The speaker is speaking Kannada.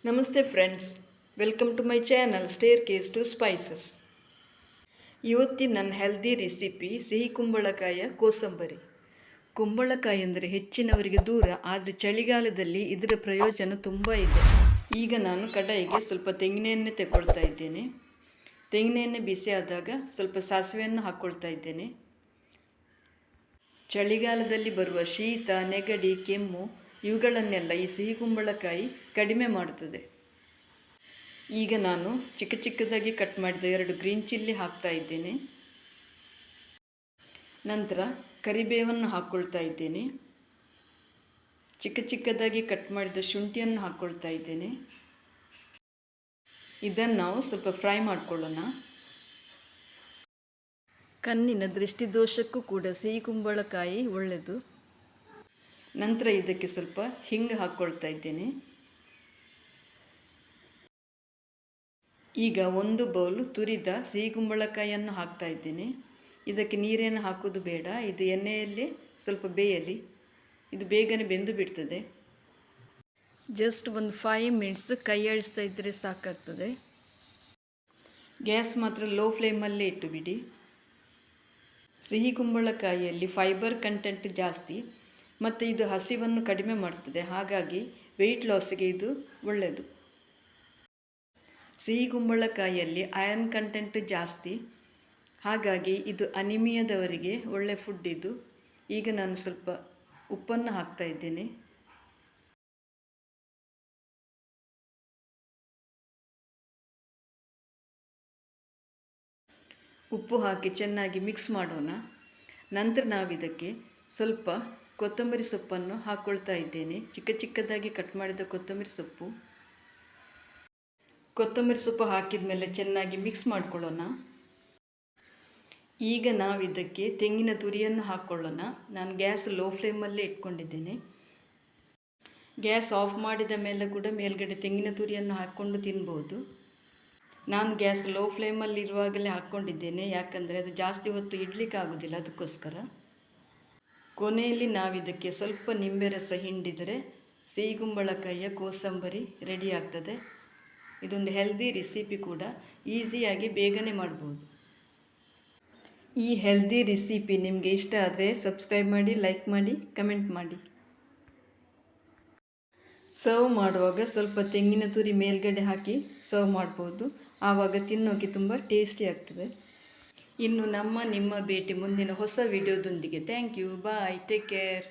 ನಮಸ್ತೆ friends, welcome to my channel staircase to spices. ಇವತ್ತಿನ ನನ್ನ ಹೆಲ್ದಿ ರೆಸಿಪಿ ಸಿಹಿ ಕುಂಬಳಕಾಯಿಯ ಕೋಸಂಬರಿ. ಕುಂಬಳಕಾಯಿ ಅಂದರೆ ಹೆಚ್ಚಿನವರಿಗೆ ದೂರ, ಆದರೆ ಚಳಿಗಾಲದಲ್ಲಿ ಇದರ ಪ್ರಯೋಜನ ತುಂಬ ಇದೆ. ಈಗ ನಾನು ಕಡಾಯಿಗೆ ಸ್ವಲ್ಪ ತೆಂಗಿನ ಎಣ್ಣೆ ತಗೊಳ್ತಾ ಇದ್ದೇನೆ. ತೆಂಗಿನ ಎಣ್ಣೆ ಬಿಸಿ ಆದಾಗ ಸ್ವಲ್ಪ ಸಾಸಿವೆಯನ್ನು ಹಾಕ್ಕೊಳ್ತಾ ಇದ್ದೇನೆ. ಚಳಿಗಾಲದಲ್ಲಿ ಬರುವ ಶೀತ, ನೆಗಡಿ, ಕೆಮ್ಮು ಇವುಗಳನ್ನೆಲ್ಲ ಈ ಸಿಹಿ ಕುಂಬಳಕಾಯಿ ಕಡಿಮೆ ಮಾಡುತ್ತದೆ. ಈಗ ನಾನು ಚಿಕ್ಕ ಚಿಕ್ಕದಾಗಿ ಕಟ್ ಮಾಡಿದ 2 ಗ್ರೀನ್ ಚಿಲ್ಲಿ ಹಾಕ್ತಾ ಇದ್ದೇನೆ. ನಂತರ ಕರಿಬೇವನ್ನು ಹಾಕ್ಕೊಳ್ತಾ ಇದ್ದೇನೆ. ಚಿಕ್ಕ ಚಿಕ್ಕದಾಗಿ ಕಟ್ ಮಾಡಿದ ಶುಂಠಿಯನ್ನು ಹಾಕ್ಕೊಳ್ತಾ ಇದ್ದೇನೆ. ಇದನ್ನು ನಾವು ಸ್ವಲ್ಪ ಫ್ರೈ ಮಾಡಿಕೊಳ್ಳೋಣ. ಕಣ್ಣಿನ ದೃಷ್ಟಿದೋಷಕ್ಕೂ ಕೂಡ ಸಿಹಿ ಕುಂಬಳಕಾಯಿ ಒಳ್ಳೆಯದು. ನಂತರ ಇದಕ್ಕೆ ಸ್ವಲ್ಪ ಹಿಂಗು ಹಾಕ್ಕೊಳ್ತಾ ಇದ್ದೇನೆ. ಈಗ 1 ಬೌಲ್ ತುರಿದ ಸಿಹಿ ಕುಂಬಳಕಾಯಿಯನ್ನು ಹಾಕ್ತಾ ಇದ್ದೇನೆ. ಇದಕ್ಕೆ ನೀರೇನು ಹಾಕೋದು ಬೇಡ, ಇದು ಎಣ್ಣೆಯಲ್ಲಿ ಸ್ವಲ್ಪ ಬೇಯಲಿ. ಇದು ಬೇಗನೆ ಬೆಂದು ಬಿಡ್ತದೆ. ಜಸ್ಟ್ ಒಂದು 5 ಮಿನಿಟ್ಸ್ ಕೈ ಆಡಿಸ್ತಾ ಇದ್ದರೆ ಸಾಕಾಗ್ತದೆ. ಗ್ಯಾಸ್ ಮಾತ್ರ ಲೋ ಫ್ಲೇಮಲ್ಲೇ ಇಟ್ಟು ಬಿಡಿ. ಸಿಹಿ ಕುಂಬಳಕಾಯಿಯಲ್ಲಿ ಫೈಬರ್ ಕಂಟೆಂಟ್ ಜಾಸ್ತಿ ಮತ್ತು ಇದು ಹಸಿವನ್ನು ಕಡಿಮೆ ಮಾಡ್ತದೆ. ಹಾಗಾಗಿ ವೆಯ್ಟ್ ಲಾಸ್ಗೆ ಇದು ಒಳ್ಳೆಯದು. ಸಿಹಿ ಕುಂಬಳಕಾಯಿಯಲ್ಲಿ ಐರನ್ ಕಂಟೆಂಟ್ ಜಾಸ್ತಿ, ಹಾಗಾಗಿ ಇದು ಅನಿಮಿಯಾದವರಿಗೆ ಒಳ್ಳೆ ಫುಡ್ ಇದು. ಈಗ ನಾನು ಸ್ವಲ್ಪ ಉಪ್ಪನ್ನು ಹಾಕ್ತಾ ಇದ್ದೇನೆ. ಉಪ್ಪು ಹಾಕಿ ಚೆನ್ನಾಗಿ ಮಿಕ್ಸ್ ಮಾಡೋಣ. ನಂತರ ನಾವಿದಕ್ಕೆ ಸ್ವಲ್ಪ ಕೊತ್ತಂಬರಿ ಸೊಪ್ಪನ್ನು ಹಾಕ್ಕೊಳ್ತಾ ಇದ್ದೇನೆ. ಚಿಕ್ಕ ಚಿಕ್ಕದಾಗಿ ಕಟ್ ಮಾಡಿದ ಕೊತ್ತಂಬರಿ ಸೊಪ್ಪು. ಕೊತ್ತಂಬರಿ ಸೊಪ್ಪು ಹಾಕಿದ ಮೇಲೆ ಚೆನ್ನಾಗಿ ಮಿಕ್ಸ್ ಮಾಡಿಕೊಳ್ಳೋಣ. ಈಗ ನಾವಿದಕ್ಕೆ ತೆಂಗಿನ ತುರಿಯನ್ನು ಹಾಕ್ಕೊಳ್ಳೋಣ. ನಾನು ಗ್ಯಾಸ್ ಲೋ ಫ್ಲೇಮಲ್ಲೇ ಇಟ್ಕೊಂಡಿದ್ದೇನೆ. ಗ್ಯಾಸ್ ಆಫ್ ಮಾಡಿದ ಮೇಲೆ ಕೂಡ ಮೇಲ್ಗಡೆ ತೆಂಗಿನ ತುರಿಯನ್ನು ಹಾಕ್ಕೊಂಡು ತಿನ್ಬೋದು. ನಾನು ಗ್ಯಾಸ್ ಲೋ ಫ್ಲೇಮಲ್ಲಿ ಇರುವಾಗಲೇ ಹಾಕ್ಕೊಂಡಿದ್ದೇನೆ, ಯಾಕಂದರೆ ಅದು ಜಾಸ್ತಿ ಹೊತ್ತು ಇಡಲಿಕ್ಕೆ ಆಗೋದಿಲ್ಲ, ಅದಕ್ಕೋಸ್ಕರ. ಕೊನೆಯಲ್ಲಿ ನಾವಿದಕ್ಕೆ ಸ್ವಲ್ಪ ನಿಂಬೆ ರಸ ಹಿಂಡಿದರೆ ಸಿಹಿ ಕುಂಬಳಕಾಯಿಯ ಕೋಸಂಬರಿ ರೆಡಿ ಆಗ್ತದೆ. ಇದೊಂದು ಹೆಲ್ದಿ ರೆಸಿಪಿ ಕೂಡ, ಈಸಿಯಾಗಿ ಬೇಗನೆ ಮಾಡ್ಬೋದು. ಈ ಹೆಲ್ದಿ ರೆಸಿಪಿ ನಿಮಗೆ ಇಷ್ಟ ಆದರೆ ಸಬ್ಸ್ಕ್ರೈಬ್ ಮಾಡಿ, ಲೈಕ್ ಮಾಡಿ, ಕಮೆಂಟ್ ಮಾಡಿ. ಸರ್ವ್ ಮಾಡುವಾಗ ಸ್ವಲ್ಪ ತೆಂಗಿನ ತುರಿ ಮೇಲ್ಗಡೆ ಹಾಕಿ ಸರ್ವ್ ಮಾಡ್ಬೋದು. ಆವಾಗ ತಿನ್ನೋಕೆ ತುಂಬ ಟೇಸ್ಟಿ ಆಗ್ತದೆ. ಇನ್ನು ನಿಮ್ಮ ಭೇಟಿ ಮುಂದಿನ ಹೊಸ ವಿಡಿಯೋದೊಂದಿಗೆ. Thank you, bye, take care.